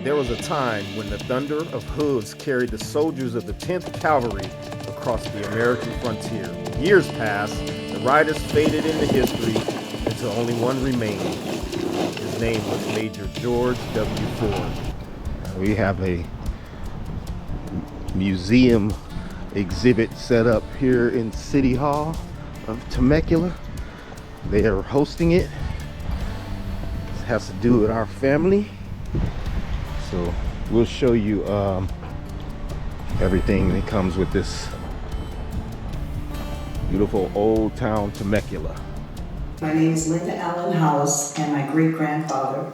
There was a time when the thunder of hooves carried the soldiers of the 10th Cavalry across the American frontier. Years passed, the riders faded into history until only one remained. His name was Major George W. Ford. We have a museum exhibit set up here in City Hall of Temecula. They are hosting it. It has to do with our family. So we'll show you everything that comes with this beautiful old town Temecula. My name is Linda Allen Hollis, and my great-grandfather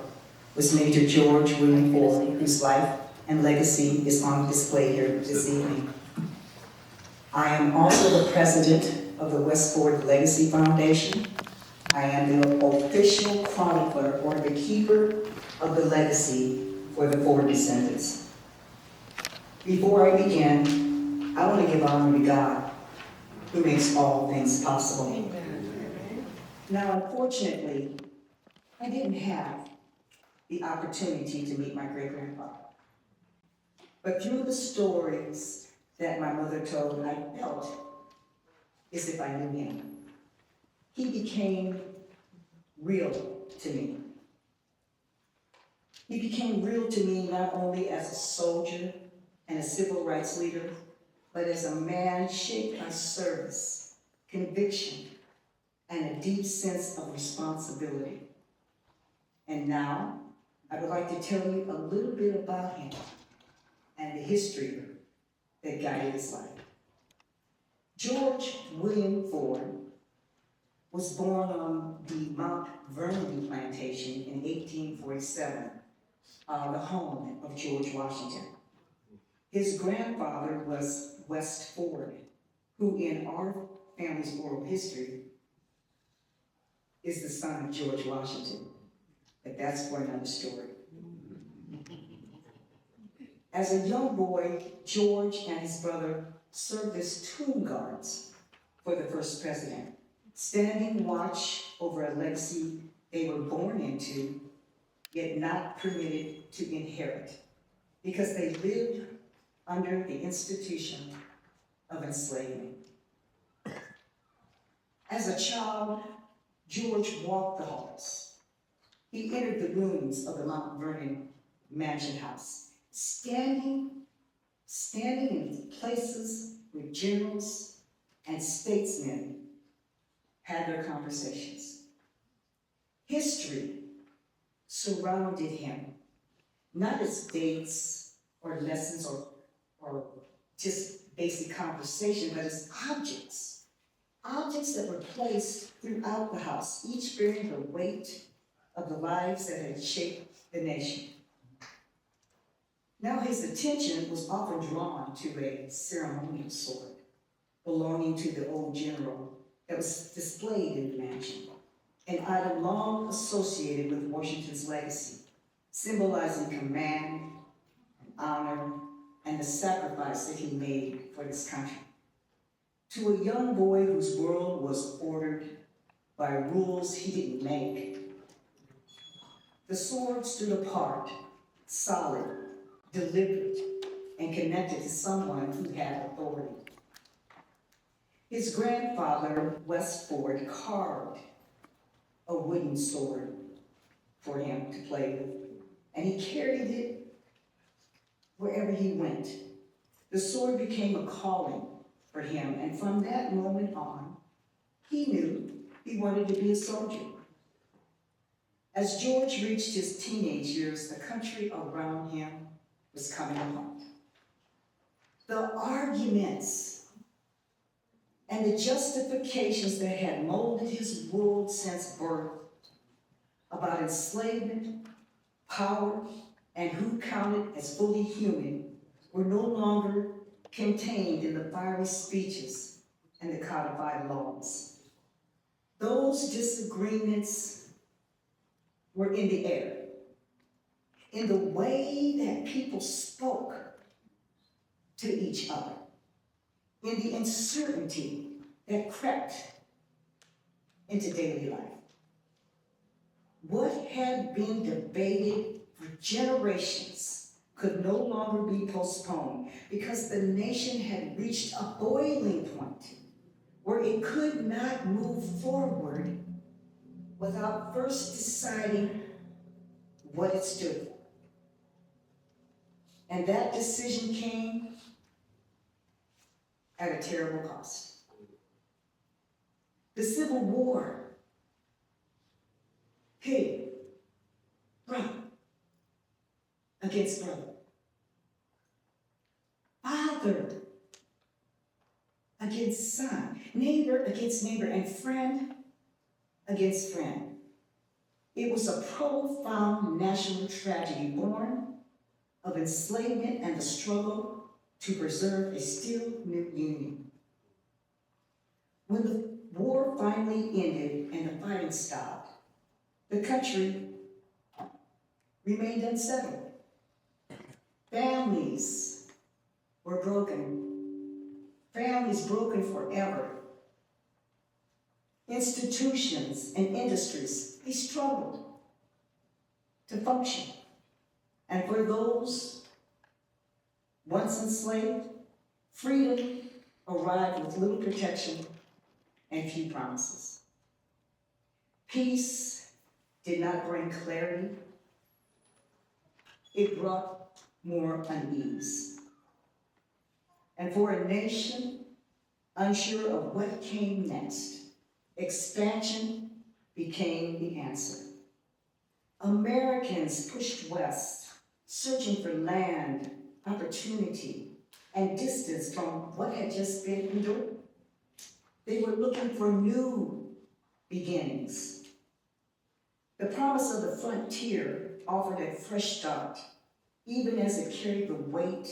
was Major George William Ford, whose life and legacy is on display here this evening. I am also the president of the West Ford Legacy Foundation. I am the official chronicler or the keeper of the legacy for the Ford descendants. Before I begin, I want to give honor to God, who makes all things possible. Amen. Now, unfortunately, I didn't have the opportunity to meet my great-grandfather. But through the stories that my mother told, I felt as if I knew him. He became real to me. He became real to me not only as a soldier and a civil rights leader, but as a man shaped by service, conviction, and a deep sense of responsibility. And now, I would like to tell you a little bit about him and the history that guided his life. George William Ford was born on the Mount Vernon plantation in 1847, the home of George Washington. His grandfather was West Ford, who in our family's oral history is the son of George Washington. But that's for another story. As a young boy, George and his brother served as tomb guards for the first president, standing watch over a legacy they were born into, yet not permitted to inherit, because they lived under the institution of enslavement. As a child, George walked the halls. He entered the rooms of the Mount Vernon mansion house, standing in places where generals and statesmen had their conversations. History surrounded him, not as dates or lessons or just basic conversation, but as objects that were placed throughout the house, each bearing the weight of the lives that had shaped the nation. Now his attention was often drawn to a ceremonial sword belonging to the old general that was displayed in the mansion, an item long associated with Washington's legacy, symbolizing command, and honor, and the sacrifice that he made for this country. To a young boy whose world was ordered by rules he didn't make, the sword stood apart, solid, deliberate, and connected to someone who had authority. His grandfather, West Ford, carved a wooden sword for him to play with, and he carried it wherever he went. The sword became a calling for him, and from that moment on, he knew he wanted to be a soldier. As George reached his teenage years, the country around him was coming apart. The arguments and the justifications that had molded his world since birth about enslavement, power, and who counted as fully human were no longer contained in the fiery speeches and the codified laws. Those disagreements were in the air, in the way that people spoke to each other, in the uncertainty that crept into daily life. What had been debated for generations could no longer be postponed because the nation had reached a boiling point where it could not move forward without first deciding what it stood for. And that decision came at a terrible cost. The Civil War pitted brother against brother, father against son, neighbor against neighbor, and friend against friend. It was a profound national tragedy born of enslavement and the struggle to preserve a still new union. When the war finally ended and the fighting stopped, the country remained unsettled. Families were broken. Families broken forever. Institutions and industries, they struggled to function. And for those once enslaved, freedom arrived with little protection and few promises. Peace did not bring clarity. It brought more unease. And for a nation unsure of what came next, expansion became the answer. Americans pushed west, searching for land, opportunity, and distance from what had just been endured. They were looking for new beginnings. The promise of the frontier offered a fresh start, even as it carried the weight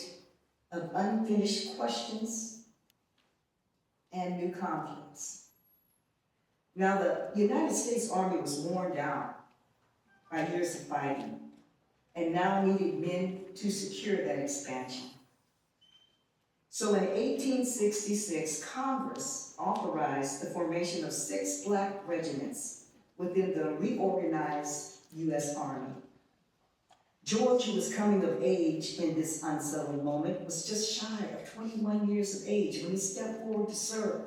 of unfinished questions and new conflicts. Now, the United States Army was worn down by years of fighting and now needed men to secure that expansion. So in 1866, Congress authorized the formation of 6 black regiments within the reorganized U.S. Army. George, who was coming of age in this unsettled moment, was just shy of 21 years of age when he stepped forward to serve.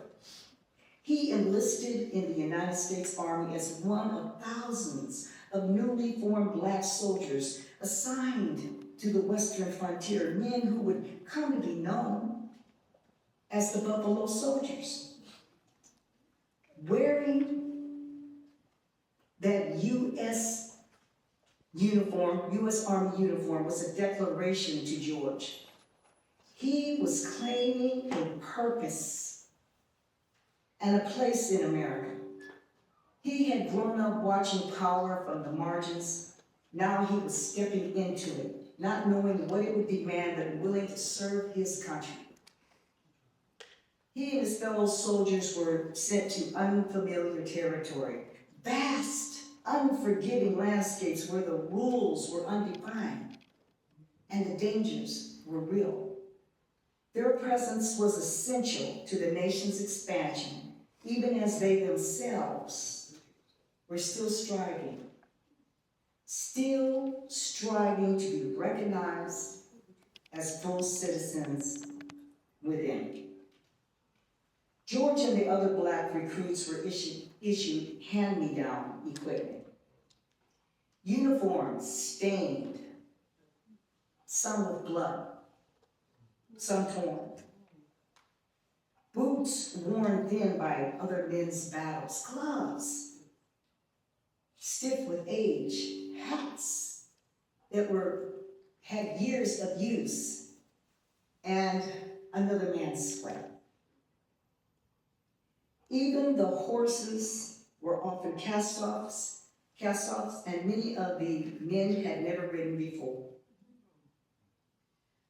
He enlisted in the United States Army as one of thousands of newly formed black soldiers assigned to the Western frontier, men who would come to be known as the Buffalo Soldiers. Wearing that U.S. Army uniform was a declaration to George. He was claiming a purpose and a place in America. He had grown up watching power from the margins. Now he was stepping into it, not knowing what it would demand, but willing to serve his country. He and his fellow soldiers were sent to unfamiliar territory, vast, unforgiving landscapes where the rules were undefined and the dangers were real. Their presence was essential to the nation's expansion, even as they themselves were still striving to be recognized as full citizens within. George and the other black recruits were issued hand-me-down equipment. Uniforms stained, some with blood, some torn. Boots worn thin by other men's battles, gloves stiff with age, hats that had years of use, and another man's sweat. Even the horses were often cast-offs, and many of the men had never ridden before.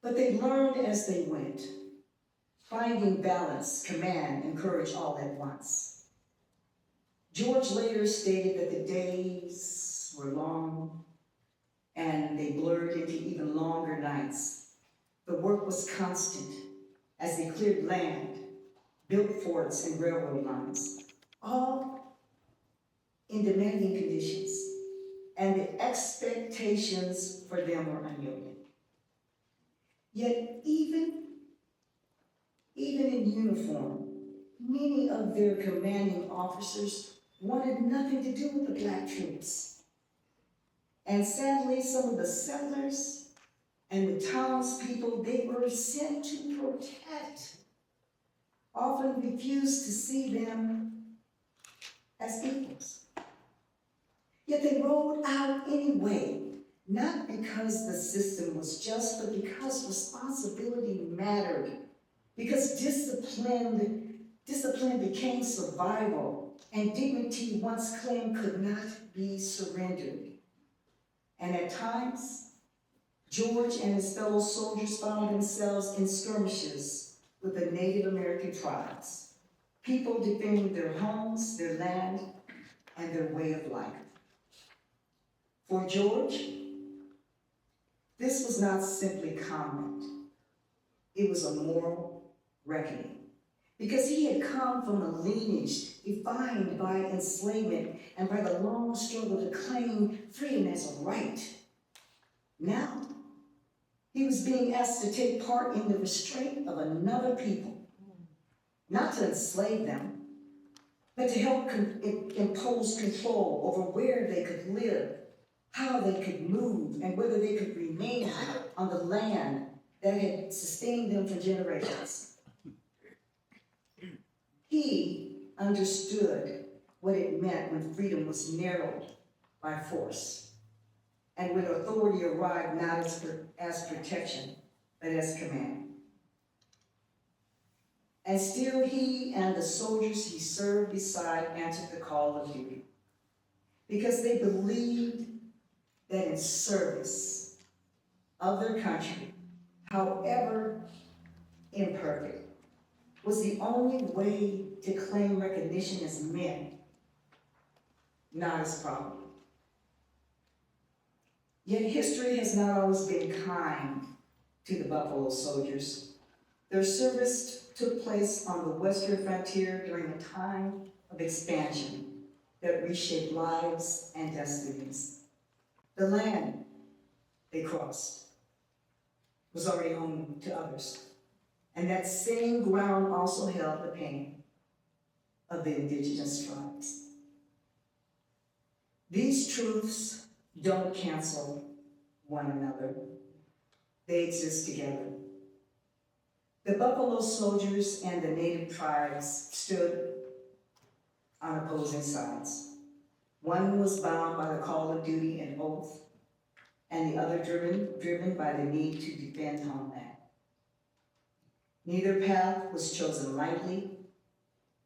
But they learned as they went, finding balance, command, and courage all at once. George later stated that the days were long and they blurred into even longer nights. The work was constant as they cleared land, built forts and railroad lines, all in demanding conditions, and the expectations for them were unyielding. Yet even in uniform, many of their commanding officers wanted nothing to do with the black troops. And sadly, some of the settlers and the townspeople they were sent to protect often refused to see them as equals. Yet they rode out anyway, not because the system was just, but because responsibility mattered, because discipline became survival, and dignity once claimed could not be surrendered. And at times, George and his fellow soldiers found themselves in skirmishes with the Native American tribes, people defending their homes, their land, and their way of life. For George, this was not simply combat. It was a moral reckoning. Because he had come from a lineage defined by enslavement and by the long struggle to claim freedom as a right. Now, he was being asked to take part in the restraint of another people, not to enslave them, but to help impose control over where they could live, how they could move, and whether they could remain on the land that had sustained them for generations. He understood what it meant when freedom was narrowed by force, and when authority arrived not as protection, but as command. And still he and the soldiers he served beside answered the call of duty, because they believed that in service of their country, however imperfect, was the only way to claim recognition as men, not as property. Yet history has not always been kind to the Buffalo Soldiers. Their service took place on the western frontier during a time of expansion that reshaped lives and destinies. The land they crossed was already home to others, and that same ground also held the pain of the indigenous tribes. These truths don't cancel one another. They exist together. The Buffalo Soldiers and the Native tribes stood on opposing sides. One was bound by the call of duty and oath, and the other driven by the need to defend homeland. Neither path was chosen lightly,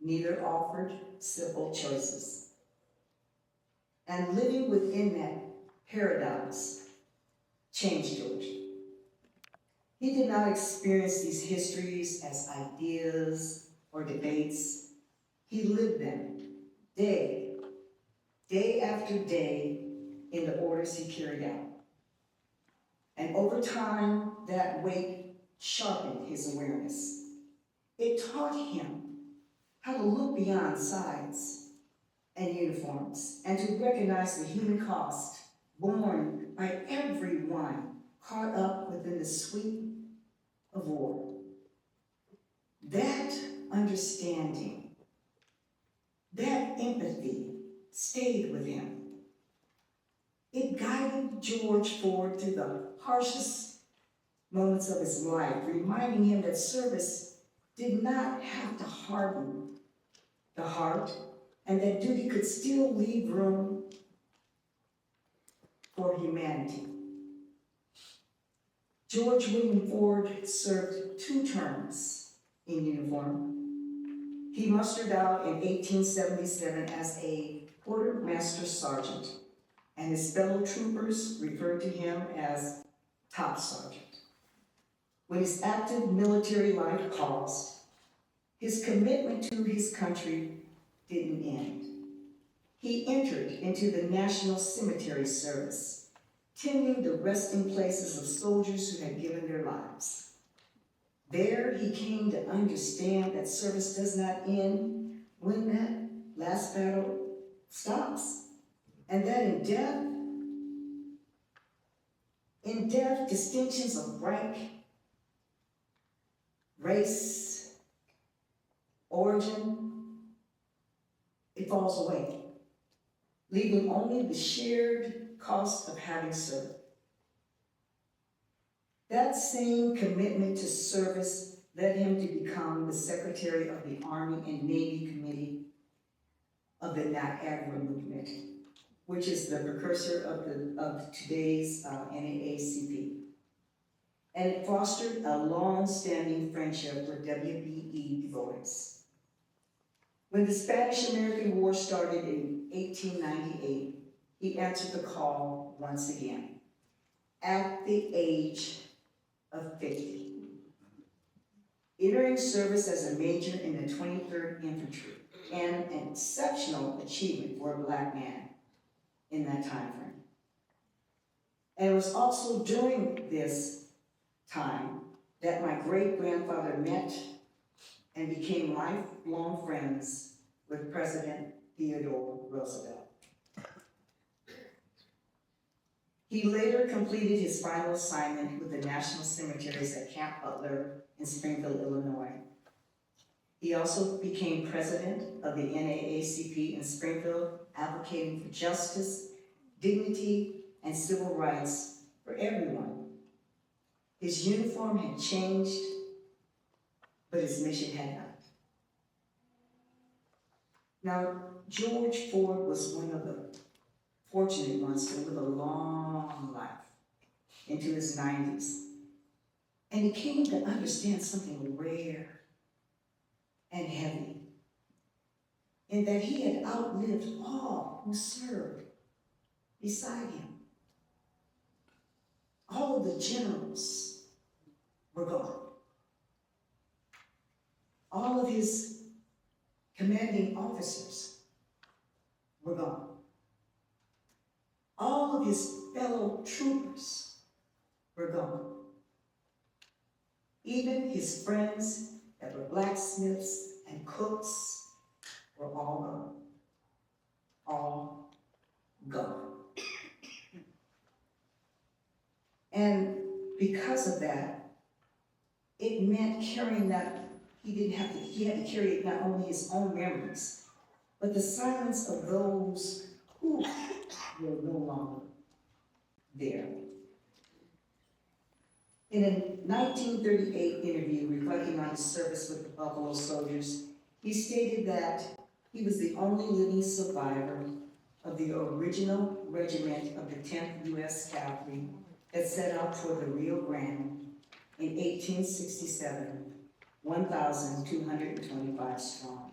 neither offered simple choices. And living within that paradox changed George. He did not experience these histories as ideas or debates. He lived them day after day in the orders he carried out. And over time, that weight sharpened his awareness. It taught him how to look beyond sides and uniforms and to recognize the human cost borne by everyone caught up within the sweep of war. That understanding, that empathy stayed with him. It guided George forward through the harshest moments of his life, reminding him that service did not have to harden the heart, and that duty could still leave room for humanity. George William Ford served 2 terms in uniform. He mustered out in 1877 as a quartermaster sergeant, and his fellow troopers referred to him as top sergeant. When his active military life paused, his commitment to his country didn't end. He entered into the National Cemetery Service, tending the resting places of soldiers who had given their lives. There he came to understand that service does not end when that last battle stops, and that in death, distinctions of rank race, origin, it falls away, leaving only the shared cost of having served. That same commitment to service led him to become the Secretary of the Army and Navy Committee of the Niagara Movement, which is the precursor of today's NAACP. And it fostered a long-standing friendship with W.B.E. Du Bois. When the Spanish-American War started in 1898, he answered the call once again, at the age of 50. Entering service as a major in the 23rd Infantry, and an exceptional achievement for a Black man in that time frame. And it was also during this time that my great-grandfather met and became lifelong friends with President Theodore Roosevelt. He later completed his final assignment with the National Cemeteries at Camp Butler in Springfield, Illinois. He also became president of the NAACP in Springfield, advocating for justice, dignity, and civil rights for everyone. His uniform had changed, but his mission had not. Now, George Ford was one of the fortunate ones to live a long life into his 90s. And he came to understand something rare and heavy, in that he had outlived all who served beside him. All of the generals were gone. All of his commanding officers were gone. All of his fellow troopers were gone. Even his friends that were blacksmiths and cooks were all gone. All gone. And because of that, it meant carrying that, he had to carry not only his own memories, but the silence of those who were no longer there. In a 1938 interview reflecting on his service with the Buffalo Soldiers, he stated that he was the only living survivor of the original regiment of the 10th U.S. Cavalry that set out for the Rio Grande in 1867, 1,225 strong.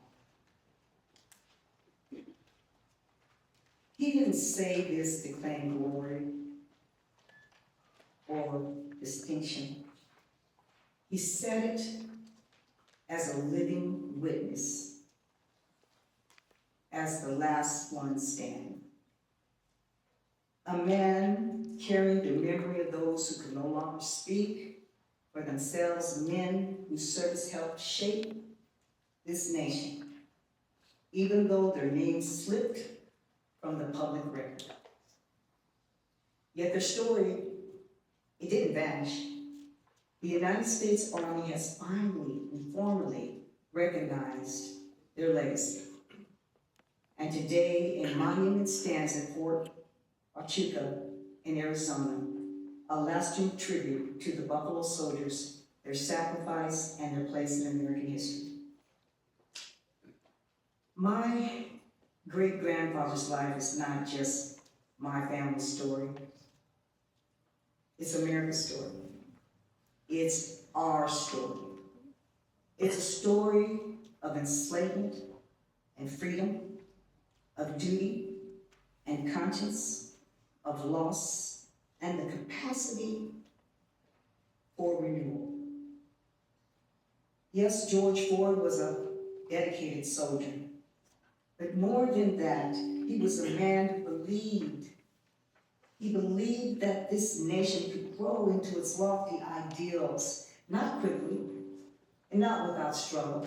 He didn't say this to claim glory or distinction. He said it as a living witness, as the last one standing. A man carrying the memory of those who could no longer speak for themselves, men whose service helped shape this nation, even though their names slipped from the public record. Yet their story, it didn't vanish. The United States Army has finally and formally recognized their legacy. And today, a monument stands at Fort Huachuca in Arizona, a lasting tribute to the Buffalo Soldiers, their sacrifice, and their place in American history. My great-grandfather's life is not just my family's story. It's America's story. It's our story. It's a story of enslavement and freedom, of duty and conscience, of loss and the capacity for renewal. Yes, George Ford was a dedicated soldier, but more than that, he was a man who believed. He believed that this nation could grow into its lofty ideals, not quickly and not without struggle,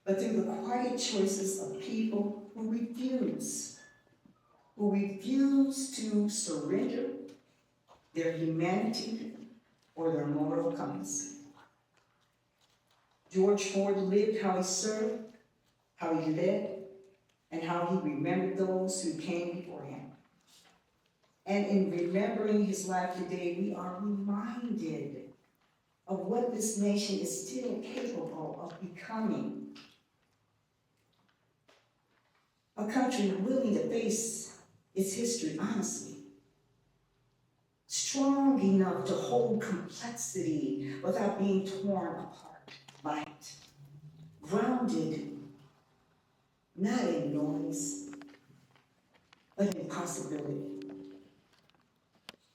but through the quiet choices of people who refuse to surrender their humanity or their moral compass. George Ford lived how he served, how he led, and how he remembered those who came before him. And in remembering his life today, we are reminded of what this nation is still capable of becoming. A country willing to face its history honestly, strong enough to hold complexity without being torn apart by it, grounded not in noise, but in possibility.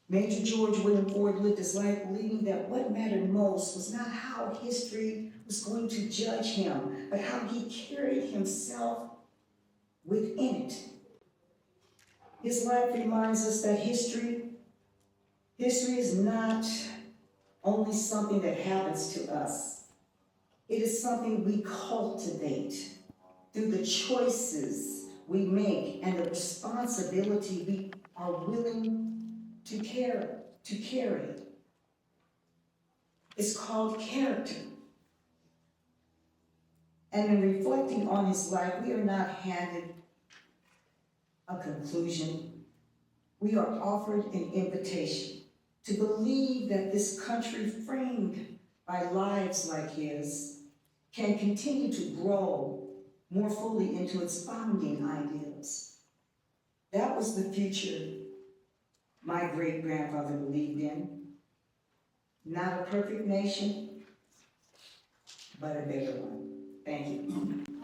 Major George William Ford lived his life believing that what mattered most was not how history was going to judge him, but how he carried himself within it. His life reminds us that history is not only something that happens to us. It is something we cultivate through the choices we make and the responsibility we are willing to carry. It's called character. And in reflecting on his life, we are not handed a conclusion. We are offered an invitation to believe that this country framed by lives like his can continue to grow more fully into its founding ideals. That was the future my great-grandfather believed in. Not a perfect nation, but a better one. Thank you.